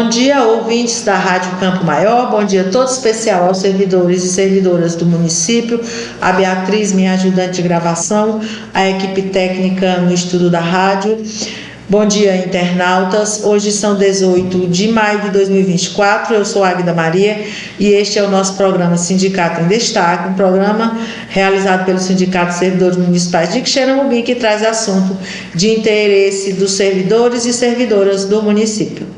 Bom dia, ouvintes da Rádio Campo Maior, bom dia todo especial aos servidores e servidoras do município, a Beatriz, minha ajudante de gravação, a equipe técnica no estudo da rádio. Bom dia, internautas. Hoje são 18 de maio de 2024, eu sou Águida Maria e este é o nosso programa Sindicato em Destaque, um programa realizado pelo Sindicato de Servidores Municipais de Quixeramobim, que traz assunto de interesse dos servidores e servidoras do município.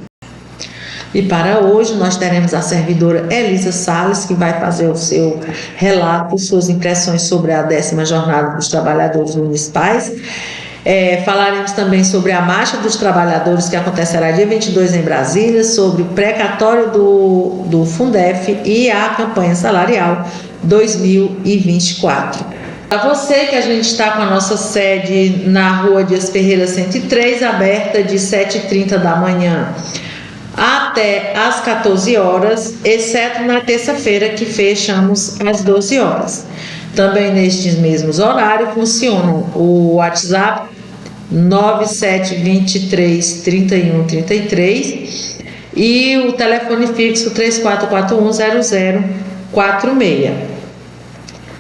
E para hoje nós teremos a servidora Elisa Salles, que vai fazer o seu relato, suas impressões sobre a 10ª Jornada dos Trabalhadores Municipais. Falaremos também sobre a Marcha dos Trabalhadores, que acontecerá dia 22 em Brasília, sobre o precatório do Fundef e a campanha salarial 2024. Para você que a gente está com a nossa sede na Rua Dias Ferreira 103, aberta de 7h30 da manhã até às 14 horas, exceto na terça-feira, que fechamos às 12 horas. Também nestes mesmos horários funcionam o WhatsApp 9723 3133 e o telefone fixo 34410046.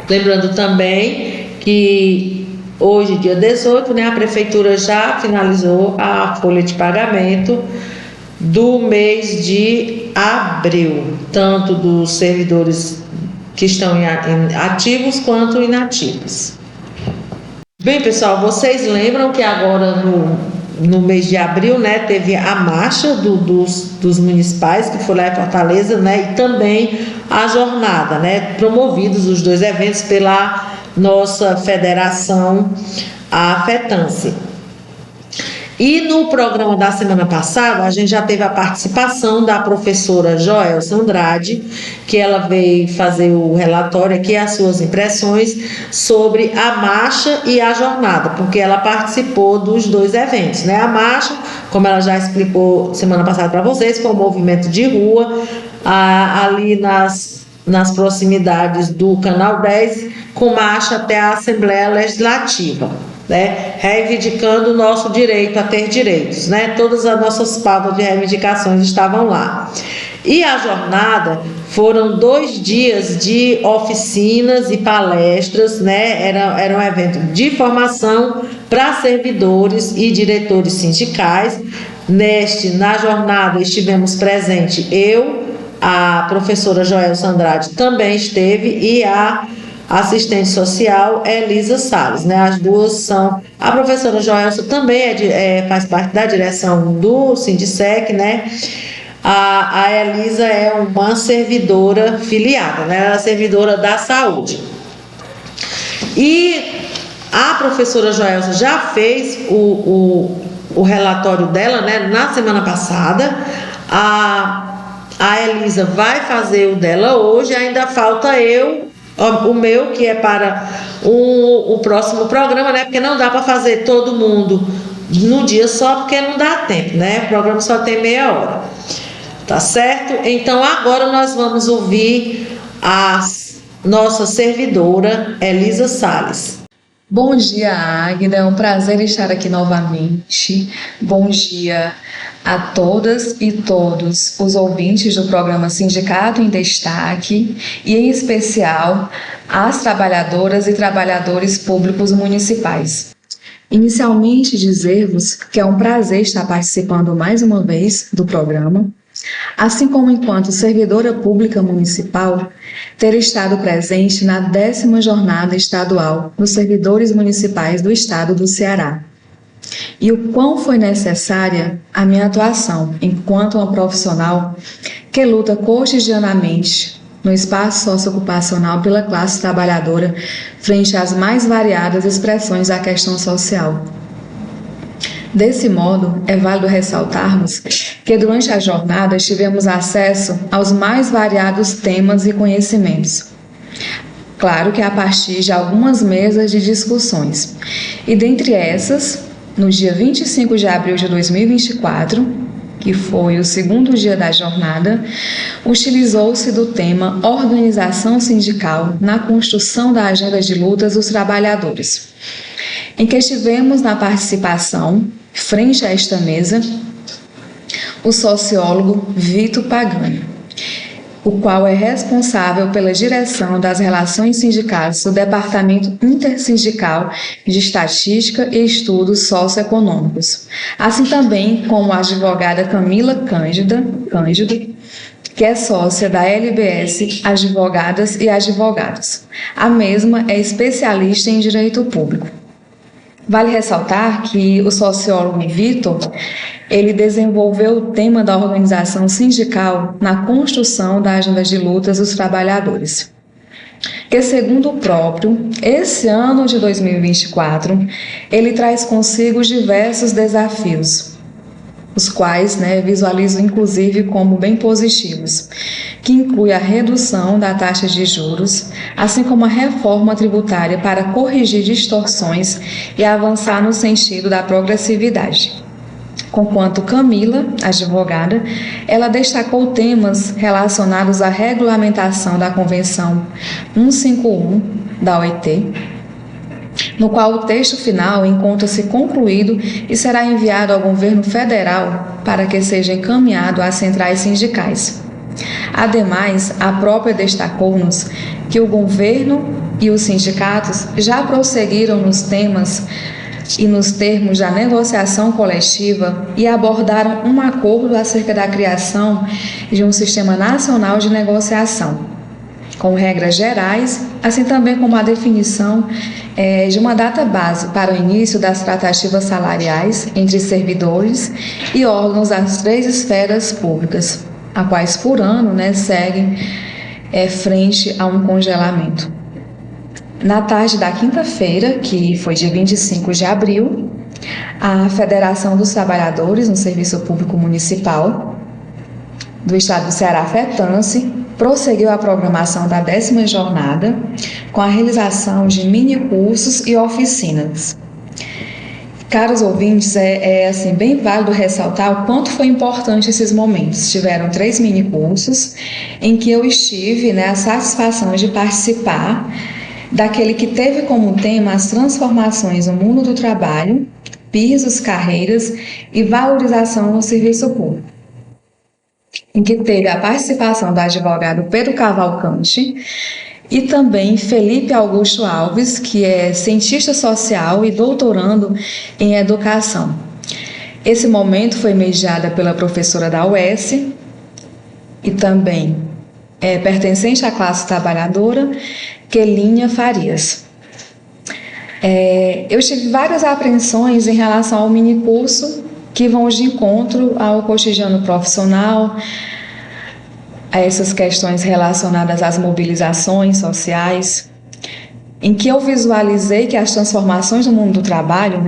Lembrando também que hoje, dia 18, a Prefeitura já finalizou a folha de pagamento do mês de abril, tanto dos servidores que estão ativos quanto inativos. Bem, pessoal, vocês lembram que agora no mês de abril, teve a marcha dos municipais, que foi lá em Fortaleza, e também a jornada, promovidos os dois eventos pela nossa federação, a FETANSE. E no programa da semana passada, a gente já teve a participação da professora Joelsa Andrade, que ela veio fazer o relatório aqui, as suas impressões sobre a marcha e a jornada, porque ela participou dos dois eventos, A marcha, como ela já explicou semana passada para vocês, foi um movimento de rua, ali nas proximidades do Canal 10, com marcha até a Assembleia Legislativa. Reivindicando o nosso direito a ter direitos, Todas as nossas pautas de reivindicações estavam lá. E a jornada foram 2 dias de oficinas e palestras, Era um evento de formação para servidores e diretores sindicais. Na jornada estivemos presente a professora Joelsa Andrade também esteve e a assistente social Elisa Salles, As duas são. A professora Joelsa também faz parte da direção do Sindicec, A Elisa é uma servidora filiada, Ela é servidora da saúde. E a professora Joelsa já fez o relatório dela, na semana passada. A Elisa vai fazer o dela hoje, ainda falta o meu, que é para o próximo programa, Porque não dá para fazer todo mundo num dia só, porque não dá tempo, O programa só tem meia hora. Tá certo? Então, agora nós vamos ouvir a nossa servidora, Elisa Salles. Bom dia, Águida. É um prazer estar aqui novamente. Bom dia a todas e todos os ouvintes do programa Sindicato em Destaque e, em especial, às trabalhadoras e trabalhadores públicos municipais. Inicialmente, dizer-vos que é um prazer estar participando mais uma vez do programa, assim como enquanto servidora pública municipal, ter estado presente na 10ª Jornada Estadual dos Servidores Municipais do Estado do Ceará. E o quão foi necessária a minha atuação enquanto uma profissional que luta cotidianamente no espaço socioocupacional pela classe trabalhadora frente às mais variadas expressões da questão social. Desse modo, é válido ressaltarmos que durante a jornada tivemos acesso aos mais variados temas e conhecimentos. Claro que a partir de algumas mesas de discussões. E dentre essas, no dia 25 de abril de 2024, que foi o 2º dia da jornada, utilizou-se do tema Organização Sindical na construção da agenda de lutas dos trabalhadores, em que tivemos na participação, frente a esta mesa, o sociólogo Vitor Pagani, o qual é responsável pela direção das relações sindicais do Departamento Intersindical de Estatística e Estudos Socioeconômicos, assim também como a advogada Camila Cândido, que é sócia da LBS Advogadas e Advogados. A mesma é especialista em direito público. Vale ressaltar que o sociólogo Vitor, ele desenvolveu o tema da organização sindical na construção da agenda de lutas dos trabalhadores. Que, segundo o próprio, esse ano de 2024, ele traz consigo diversos desafios, os quais visualizo inclusive como bem positivos, que inclui a redução da taxa de juros, assim como a reforma tributária para corrigir distorções e avançar no sentido da progressividade. Conquanto Camila, advogada, ela destacou temas relacionados à regulamentação da Convenção 151 da OIT, no qual o texto final encontra-se concluído e será enviado ao governo federal para que seja encaminhado às centrais sindicais. Ademais, a própria destacou-nos que o governo e os sindicatos já prosseguiram nos temas e nos termos da negociação coletiva e abordaram um acordo acerca da criação de um sistema nacional de negociação, com regras gerais, assim também como a definição de uma data base para o início das tratativas salariais entre servidores e órgãos das 3 esferas públicas, a quais por ano seguem frente a um congelamento. Na tarde da quinta-feira, que foi dia 25 de abril, a Federação dos Trabalhadores no Serviço Público Municipal do Estado do Ceará, FETANSE, prosseguiu a programação da 10ª jornada com a realização de mini-cursos e oficinas. Caros ouvintes, é bem válido ressaltar o quanto foi importante esses momentos. Tiveram 3 mini-cursos em que eu estive a satisfação de participar daquele que teve como tema as transformações no mundo do trabalho, pisos, carreiras e valorização no serviço público, em que teve a participação do advogado Pedro Cavalcante e também Felipe Augusto Alves, que é cientista social e doutorando em educação. Esse momento foi mediado pela professora da UES e também pertencente à classe trabalhadora, Kelinha Farias. Eu tive várias apreensões em relação ao minicurso que vão de encontro ao cotidiano profissional, a essas questões relacionadas às mobilizações sociais, em que eu visualizei que as transformações no mundo do trabalho,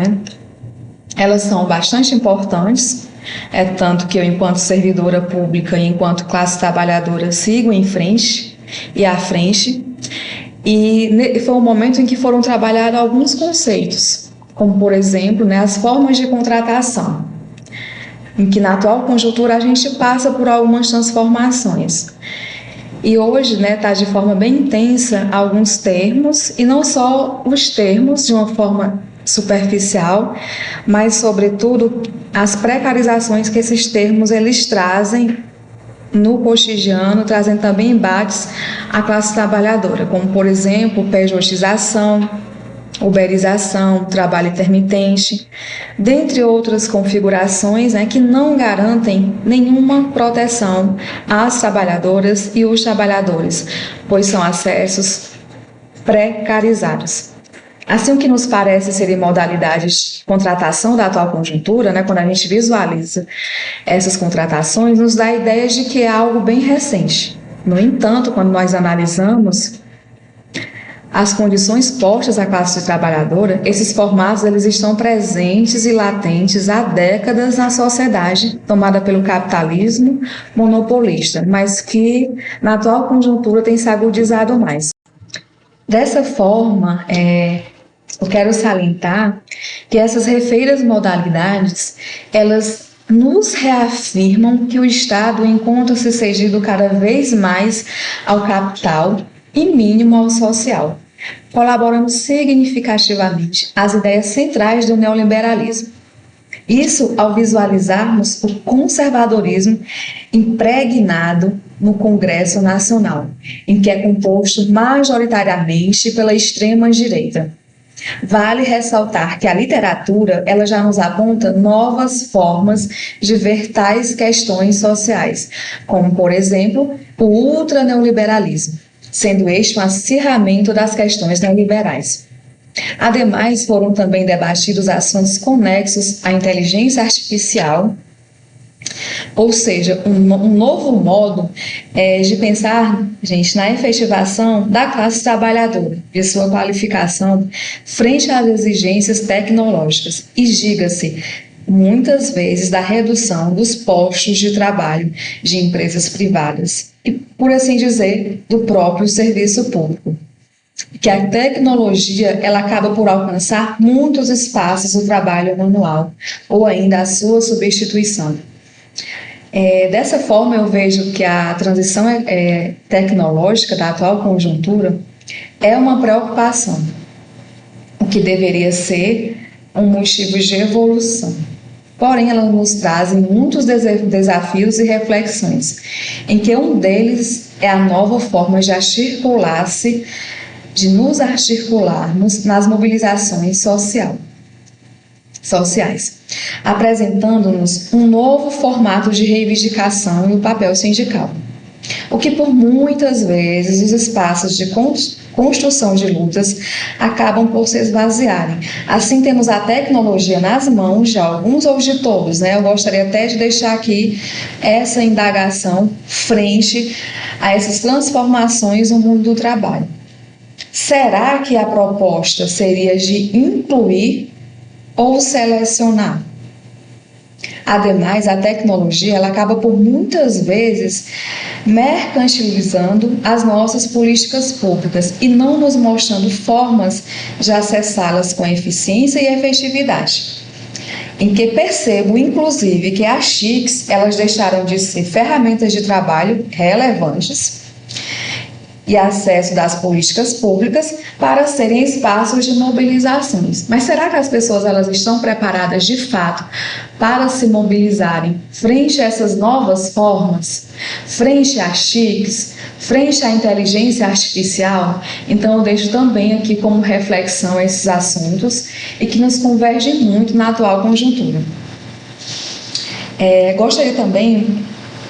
elas são bastante importantes, tanto que eu, enquanto servidora pública e enquanto classe trabalhadora, sigo em frente e à frente. E foi um momento em que foram trabalhados alguns conceitos, como, por exemplo, as formas de contratação, em que na atual conjuntura a gente passa por algumas transformações. E hoje está de forma bem intensa alguns termos, e não só os termos de uma forma superficial, mas, sobretudo, as precarizações que esses termos eles trazem no cotidiano, trazendo também embates à classe trabalhadora, como, por exemplo, pejotização, uberização, trabalho intermitente, dentre outras configurações que não garantem nenhuma proteção às trabalhadoras e os trabalhadores, pois são acessos precarizados. Assim, o que nos parece serem modalidades de contratação da atual conjuntura, quando a gente visualiza essas contratações, nos dá a ideia de que é algo bem recente. No entanto, quando nós analisamos as condições postas à classe trabalhadora, esses formatos eles estão presentes e latentes há décadas na sociedade tomada pelo capitalismo monopolista, mas que na atual conjuntura tem se agudizado mais. Dessa forma, eu quero salientar que essas referidas modalidades, elas nos reafirmam que o Estado encontra-se cedido cada vez mais ao capital e mínimo ao social, colaborando significativamente às ideias centrais do neoliberalismo. Isso ao visualizarmos o conservadorismo impregnado no Congresso Nacional, em que é composto majoritariamente pela extrema-direita. Vale ressaltar que a literatura ela já nos aponta novas formas de ver tais questões sociais, como, por exemplo, o ultraneoliberalismo, sendo este um acirramento das questões neoliberais. Ademais, foram também debatidos assuntos conexos à inteligência artificial, ou seja, um novo modo de pensar, gente, na efetivação da classe trabalhadora, de sua qualificação frente às exigências tecnológicas. E diga-se, muitas vezes, da redução dos postos de trabalho de empresas privadas e, por assim dizer, do próprio serviço público. Que a tecnologia ela acaba por alcançar muitos espaços do trabalho manual ou ainda a sua substituição. Dessa forma, eu vejo que a transição tecnológica da atual conjuntura é uma preocupação, o que deveria ser um motivo de evolução. Porém, ela nos traz muitos desafios e reflexões, em que um deles é a nova forma de nos articularmos nas mobilizações sociais, apresentando-nos um novo formato de reivindicação e o papel sindical, o que por muitas vezes os espaços de construção de lutas acabam por se esvaziarem. Assim, temos a tecnologia nas mãos de alguns ou de todos, né? Eu gostaria até de deixar aqui essa indagação frente a essas transformações no mundo do trabalho. Será que a proposta seria de incluir ou selecionar? Ademais, a tecnologia ela acaba por muitas vezes mercantilizando as nossas políticas públicas e não nos mostrando formas de acessá-las com eficiência e efetividade. Em que percebo, inclusive, que as TICs elas deixaram de ser ferramentas de trabalho relevantes e acesso das políticas públicas para serem espaços de mobilizações. Mas será que as pessoas elas estão preparadas de fato para se mobilizarem frente a essas novas formas, frente às TICs, frente à inteligência artificial? Então eu deixo também aqui como reflexão esses assuntos e que nos convergem muito na atual conjuntura. Gostaria também,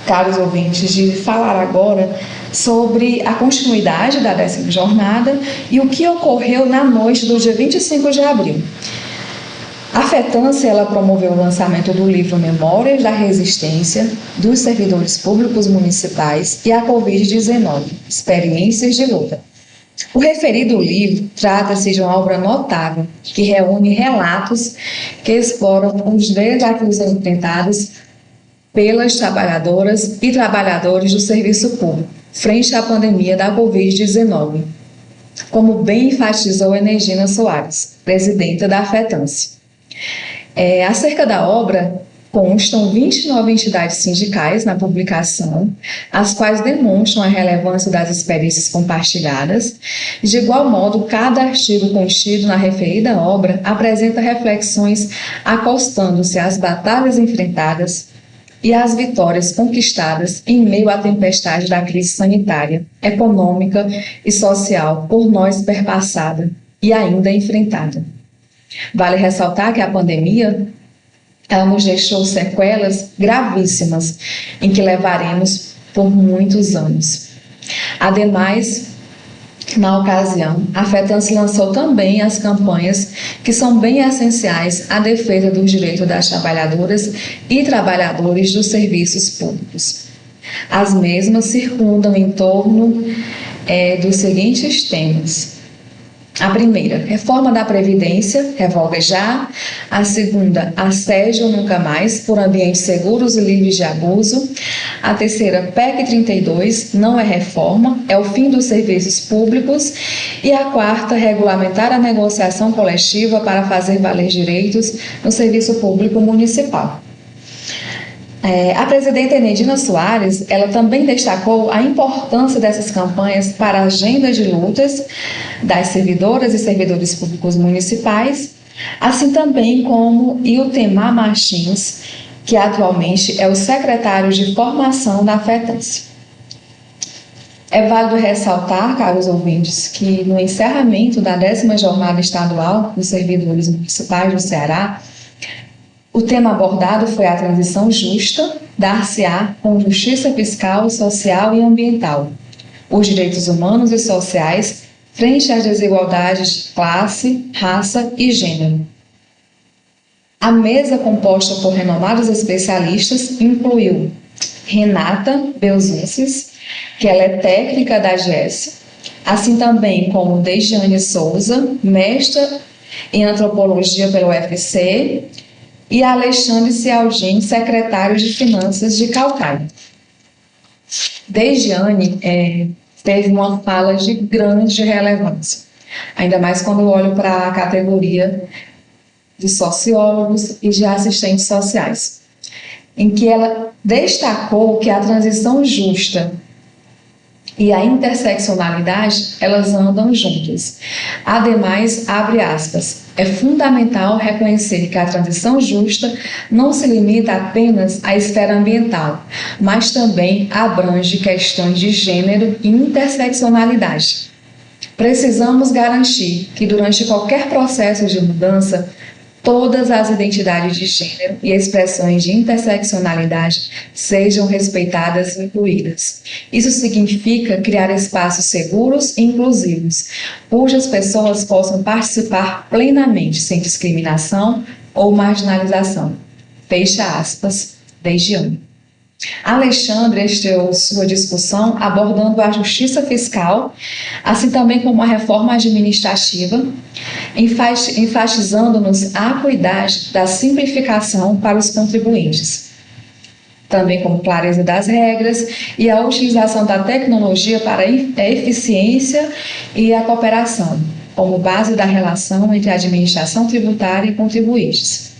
caros ouvintes, de falar agora sobre a continuidade da 10ª jornada e o que ocorreu na noite do dia 25 de abril. A FETANSE ela promoveu o lançamento do livro Memórias da Resistência dos Servidores Públicos Municipais e a Covid-19, Experiências de Luta. O referido livro trata-se de uma obra notável que reúne relatos que exploram os desafios enfrentados pelas trabalhadoras e trabalhadores do serviço público frente à pandemia da Covid-19, como bem enfatizou Energina Soares, presidenta da FETANSE. Acerca da obra, constam 29 entidades sindicais na publicação, as quais demonstram a relevância das experiências compartilhadas. De igual modo, cada artigo contido na referida obra apresenta reflexões acostando-se às batalhas enfrentadas e as vitórias conquistadas em meio à tempestade da crise sanitária, econômica e social por nós perpassada e ainda enfrentada. Vale ressaltar que a pandemia ela nos deixou sequelas gravíssimas em que levaremos por muitos anos. Ademais, na ocasião, a FETANSE lançou também as campanhas que são bem essenciais à defesa dos direitos das trabalhadoras e trabalhadores dos serviços públicos. As mesmas circundam em torno dos seguintes temas. A primeira, reforma da Previdência, revoga já. A segunda, assédio nunca mais, por ambientes seguros e livres de abuso. A terceira, PEC 32, não é reforma, é o fim dos serviços públicos. E a quarta, regulamentar a negociação coletiva para fazer valer direitos no serviço público municipal. A presidenta Energina Soares, ela também destacou a importância dessas campanhas para a agenda de lutas das servidoras e servidores públicos municipais assim também como Iltemar Martins, que atualmente é o secretário de formação da FETANSE. É válido ressaltar, caros ouvintes, que no encerramento da 10ª Jornada Estadual dos Servidores Municipais do Ceará, o tema abordado foi a transição justa, dar-se-á com justiça fiscal, social e ambiental, os direitos humanos e sociais frente às desigualdades de classe, raça e gênero. A mesa, composta por renomados especialistas, incluiu Renata Belzunces, que ela é técnica da GES, assim também como Dejane Souza, mestra em antropologia pelo UFC, e Alexandre Cialdini, secretário de Finanças de Calcaia. Dejane teve uma fala de grande relevância, ainda mais quando eu olho para a categoria de sociólogos e de assistentes sociais, em que ela destacou que a transição justa e a interseccionalidade, elas andam juntas. Ademais, abre aspas, é fundamental reconhecer que a transição justa não se limita apenas à esfera ambiental, mas também abrange questões de gênero e interseccionalidade. Precisamos garantir que durante qualquer processo de mudança, todas as identidades de gênero e expressões de interseccionalidade sejam respeitadas e incluídas. Isso significa criar espaços seguros e inclusivos, cujas pessoas possam participar plenamente, sem discriminação ou marginalização. Fecha aspas, Dejane. Alexandre estreou sua discussão abordando a justiça fiscal, assim também como a reforma administrativa, enfatizando-nos a acuidade da simplificação para os contribuintes, também como clareza das regras e a utilização da tecnologia para a eficiência e a cooperação, como base da relação entre a administração tributária e contribuintes.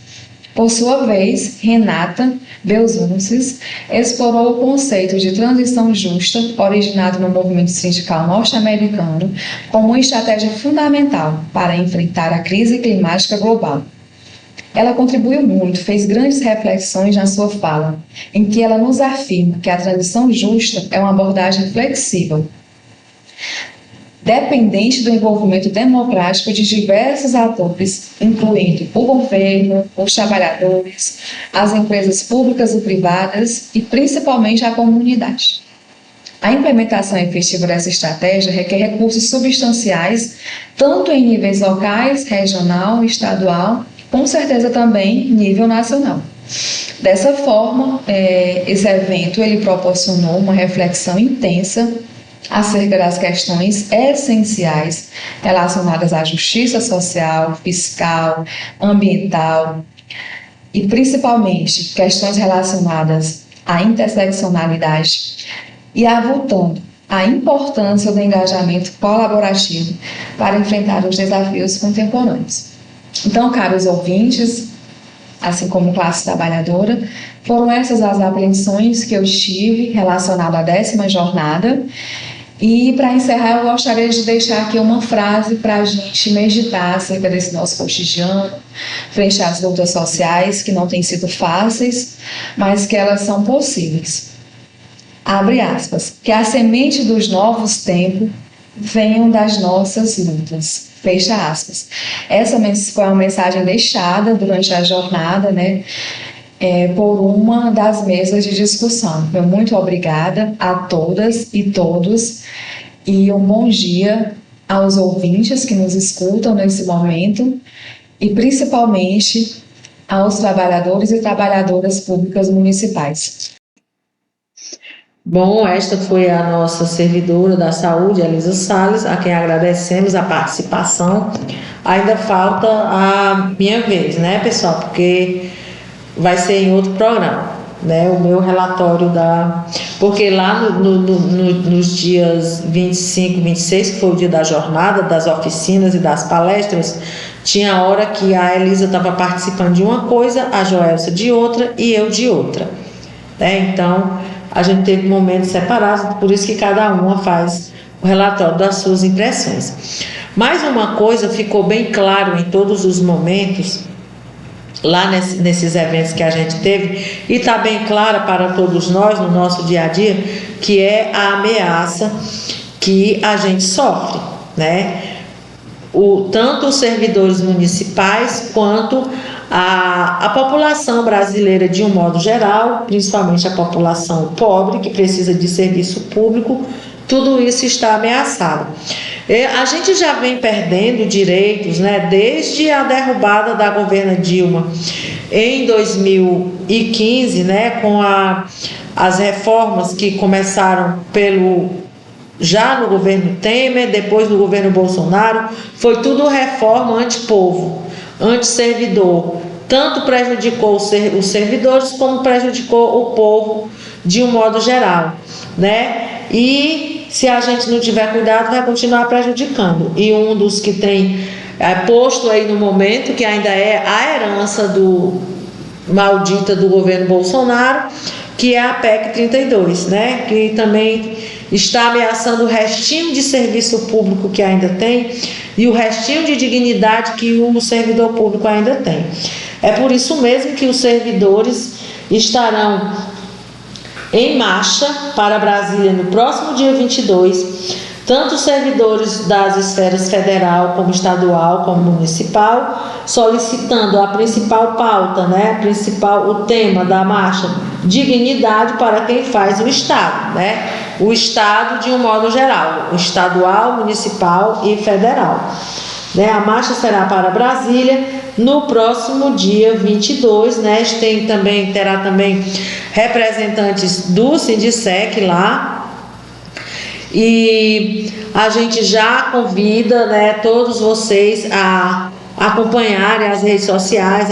Por sua vez, Renata Belzunces explorou o conceito de transição justa, originado no movimento sindical norte-americano, como uma estratégia fundamental para enfrentar a crise climática global. Ela contribuiu muito, fez grandes reflexões na sua fala, em que ela nos afirma que a transição justa é uma abordagem flexível, dependente do envolvimento democrático de diversos atores, incluindo o governo, os trabalhadores, as empresas públicas e privadas e principalmente a comunidade. A implementação efetiva dessa estratégia requer recursos substanciais, tanto em níveis locais, regional, estadual, com certeza também em nível nacional. Dessa forma, esse evento ele proporcionou uma reflexão intensa acerca das questões essenciais relacionadas à justiça social, fiscal, ambiental e principalmente questões relacionadas à interseccionalidade e avultando a importância do engajamento colaborativo para enfrentar os desafios contemporâneos. Então, caros ouvintes, assim como classe trabalhadora, foram essas as apreensões que eu tive relacionadas à 10ª jornada. E, para encerrar, eu gostaria de deixar aqui uma frase para a gente meditar acerca desse nosso cotidiano, frente às lutas sociais, que não têm sido fáceis, mas que elas são possíveis. Abre aspas, que a semente dos novos tempos venham das nossas lutas. Fecha aspas. Essa foi uma mensagem deixada durante a jornada, por uma das mesas de discussão. Meu muito obrigada a todas e todos e um bom dia aos ouvintes que nos escutam nesse momento e principalmente aos trabalhadores e trabalhadoras públicas municipais. Bom, esta foi a nossa servidora da saúde, Elisa Salles, a quem agradecemos a participação. Ainda falta a minha vez, pessoal? Porque vai ser em outro programa, o meu relatório porque lá nos dias 25 e 26, que foi o dia da jornada, das oficinas e das palestras, tinha hora que a Elisa estava participando de uma coisa, a Joelsa de outra e eu de outra, Então, a gente teve momentos separados, por isso que cada uma faz o relatório das suas impressões. Mais uma coisa ficou bem claro em todos os momentos, lá nesses eventos que a gente teve, e está bem clara para todos nós no nosso dia a dia, que é a ameaça que a gente sofre, né? Tanto os servidores municipais quanto a população brasileira de um modo geral, principalmente a população pobre que precisa de serviço público, tudo isso está ameaçado. A gente já vem perdendo direitos, né, desde a derrubada da governa Dilma em 2015, né, com as reformas que começaram já no governo Temer, depois no governo Bolsonaro. Foi tudo reforma anti-povo, anti-servidor. Tanto prejudicou os servidores como prejudicou o povo de um modo geral, né? E se a gente não tiver cuidado, vai continuar prejudicando. E um dos que tem posto aí no momento, que ainda é a herança maldita do governo Bolsonaro, que é a PEC 32, né? Que também está ameaçando o restinho de serviço público que ainda tem e o restinho de dignidade que o servidor público ainda tem. É por isso mesmo que os servidores estarão em marcha para Brasília no próximo dia 22, tanto os servidores das esferas federal, como estadual, como municipal, solicitando a principal pauta, né, o tema da marcha, dignidade para quem faz o Estado, né, o Estado de um modo geral, o estadual, municipal e federal. Né, a marcha será para Brasília no próximo dia 22, né, terá também representantes do Sindicec lá. E a gente já convida, né, todos vocês a acompanharem as redes sociais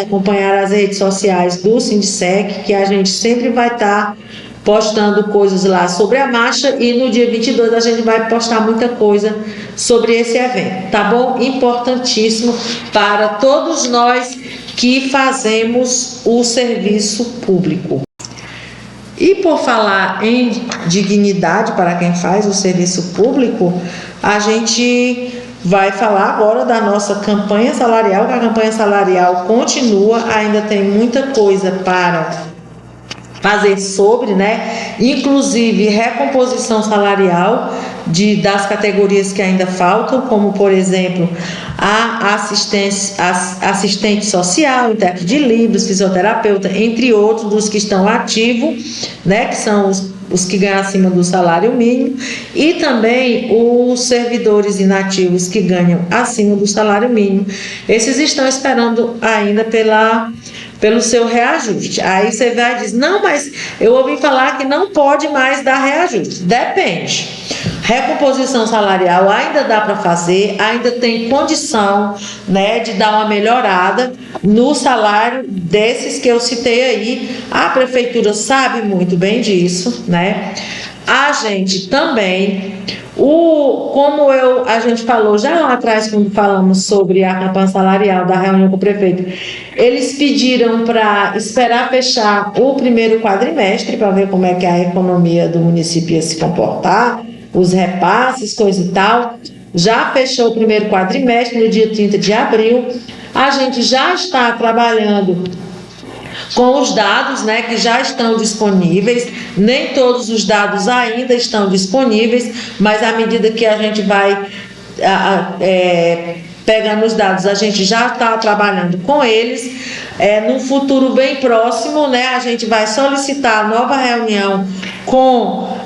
do Sindicec, que a gente sempre vai estar postando coisas lá sobre a marcha, e no dia 22 a gente vai postar muita coisa sobre esse evento, tá bom? Importantíssimo para todos nós que fazemos o serviço público. E por falar em dignidade para quem faz o serviço público, a gente vai falar agora da nossa campanha salarial, que a campanha salarial continua, ainda tem muita coisa para fazer sobre, né? Inclusive recomposição salarial das categorias que ainda faltam, como por exemplo a assistente social, intérprete de Libras, fisioterapeuta, entre outros dos que estão ativos, né? Que são os que ganham acima do salário mínimo, e também os servidores inativos que ganham acima do salário mínimo. Esses estão esperando ainda pelo seu reajuste. Aí você vai e diz, não, mas eu ouvi falar que não pode mais dar reajuste. Depende. Recomposição salarial ainda dá para fazer, ainda tem condição, né, de dar uma melhorada no salário desses que eu citei aí. A prefeitura sabe muito bem disso, né? A gente também, a gente falou já lá atrás, quando falamos sobre a campanha salarial da reunião com o prefeito, eles pediram para esperar fechar o primeiro quadrimestre para ver como é que a economia do município ia se comportar, os repasses, coisa e tal. Já fechou o primeiro quadrimestre no dia 30 de abril. A gente já está trabalhando com os dados, né, que já estão disponíveis. Nem todos os dados ainda estão disponíveis, mas à medida que a gente vai pegando os dados, a gente já está trabalhando com eles. No futuro bem próximo, né, a gente vai solicitar a nova reunião com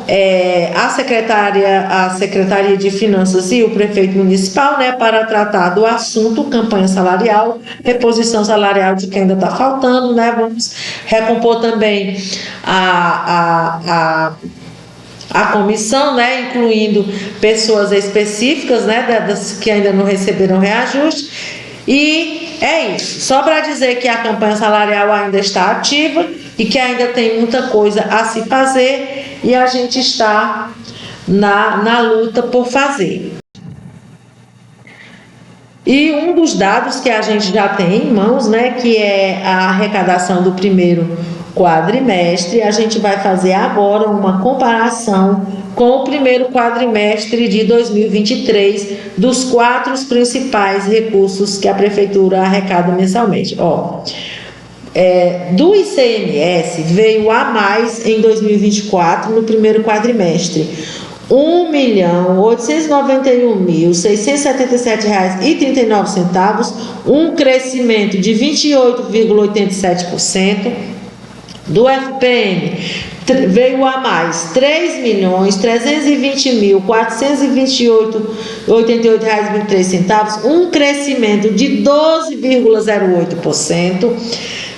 a Secretaria de Finanças e o prefeito municipal, né, para tratar do assunto campanha salarial, reposição salarial de quem ainda está faltando, né. Vamos recompor também a comissão, né, incluindo pessoas específicas, né, das que ainda não receberam reajuste. E é isso, só para dizer que a campanha salarial ainda está ativa e que ainda tem muita coisa a se fazer, e a gente está na luta por fazer. E um dos dados que a gente já tem em mãos, né, que é a arrecadação do primeiro quadrimestre. A gente vai fazer agora uma comparação com o primeiro quadrimestre de 2023 dos 4 principais recursos que a Prefeitura arrecada mensalmente. Do ICMS veio a mais em 2024, no primeiro quadrimestre, R$ 1.891.677,39, um crescimento de 28,87%. Do FPM veio a mais R$ 3.320.428,83, um crescimento de 12,08%.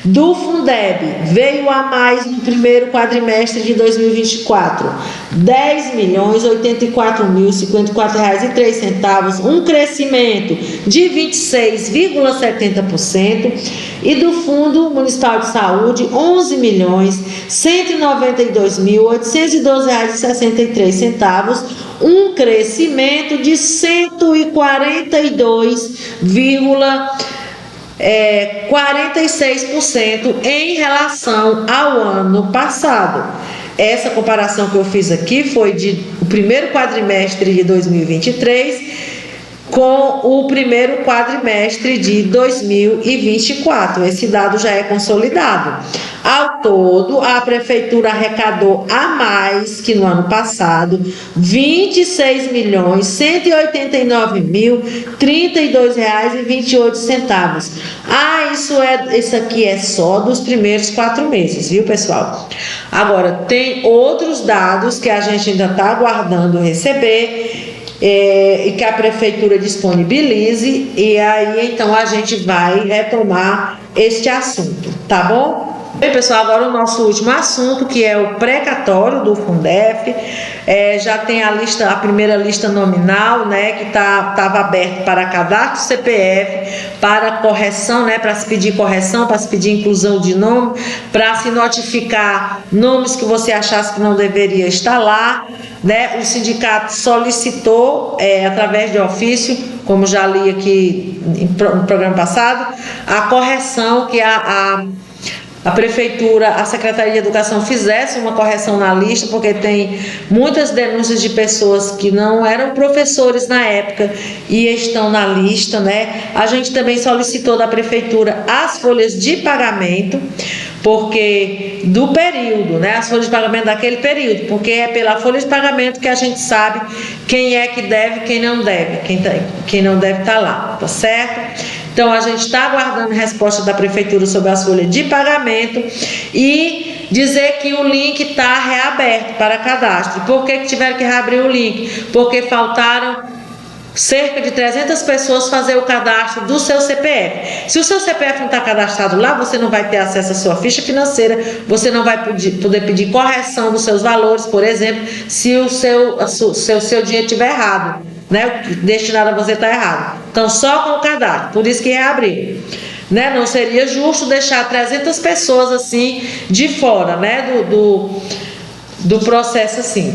Do Fundeb veio a mais no primeiro quadrimestre de 2024, R$ 10.084.054,03, um crescimento de 26,70%. E do Fundo Municipal de Saúde, R$ 11.192.812,63, um crescimento de 142,46% em relação ao ano passado. Essa comparação que eu fiz aqui foi o primeiro quadrimestre de 2023 com o primeiro quadrimestre de 2024. Esse dado já é consolidado. Ao todo, a Prefeitura arrecadou a mais que no ano passado, R$ 26.189.032,28. Isso aqui é só dos primeiros 4 meses, viu, pessoal? Agora, tem outros dados que a gente ainda está aguardando receber, e que a Prefeitura disponibilize, e aí então a gente vai retomar este assunto, tá bom? Bem, pessoal, agora o nosso último assunto, que é o precatório do Fundef. Já tem a primeira lista nominal, né, que estava aberto para cadastro CPF, para correção, né, para se pedir correção, para se pedir inclusão de nome, para se notificar nomes que você achasse que não deveria estar lá, né? O sindicato solicitou, através de ofício, como já li aqui no programa passado, a correção que a Prefeitura, a Secretaria de Educação fizesse uma correção na lista, porque tem muitas denúncias de pessoas que não eram professores na época e estão na lista, né? A gente também solicitou da Prefeitura as folhas de pagamento, porque do período, né? As folhas de pagamento daquele período, porque é pela folha de pagamento que a gente sabe quem é que deve, quem não deve, quem não deve estar lá, tá certo? Então, a gente está aguardando resposta da Prefeitura sobre as folhas de pagamento e dizer que o link está reaberto para cadastro. Por que tiveram que reabrir o link? Porque faltaram cerca de 300 pessoas fazer o cadastro do seu CPF. Se o seu CPF não está cadastrado lá, você não vai ter acesso à sua ficha financeira, você não vai poder pedir correção dos seus valores, por exemplo, se o seu dinheiro estiver errado, né? Destinado a você está errado. Então, só com o cadastro, por isso que reabrir. Né? Não seria justo deixar 300 pessoas assim de fora, né? do processo assim.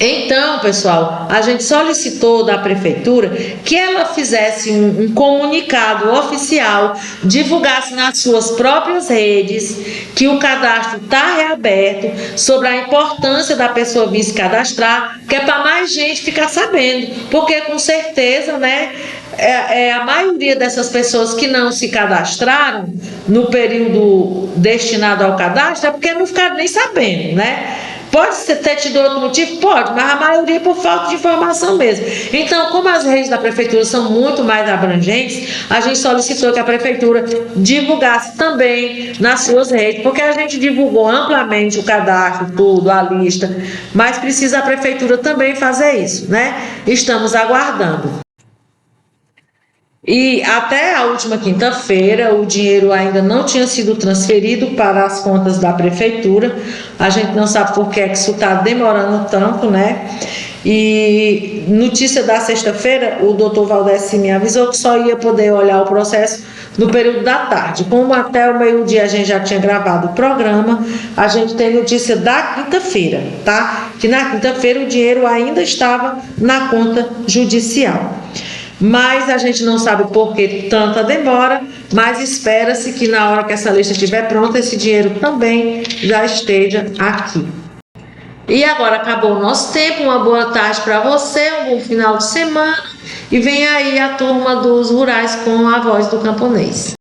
Então, pessoal, a gente solicitou da Prefeitura que ela fizesse um comunicado oficial, divulgasse nas suas próprias redes que o cadastro está reaberto, sobre a importância da pessoa vir se cadastrar, que é para mais gente ficar sabendo, porque com certeza, né, a maioria dessas pessoas que não se cadastraram no período destinado ao cadastro é porque não ficaram nem sabendo, né? Pode ter tido outro motivo? Pode, mas a maioria por falta de informação mesmo. Então, como as redes da Prefeitura são muito mais abrangentes, a gente solicitou que a Prefeitura divulgasse também nas suas redes, porque a gente divulgou amplamente o cadastro, tudo, a lista, mas precisa a Prefeitura também fazer isso, né? Estamos aguardando. E até a última quinta-feira o dinheiro ainda não tinha sido transferido para as contas da Prefeitura. A gente não sabe por que isso está demorando tanto, né? E notícia da sexta-feira, o doutor Valdeci me avisou que só ia poder olhar o processo no período da tarde. Como até o meio-dia a gente já tinha gravado o programa, a gente tem notícia da quinta-feira, tá? Que na quinta-feira o dinheiro ainda estava na conta judicial. mas a gente não sabe por que tanta demora, mas espera-se que na hora que essa lista estiver pronta, esse dinheiro também já esteja aqui. E agora acabou o nosso tempo, uma boa tarde para você, um bom final de semana, e vem aí a turma dos rurais com a voz do camponês.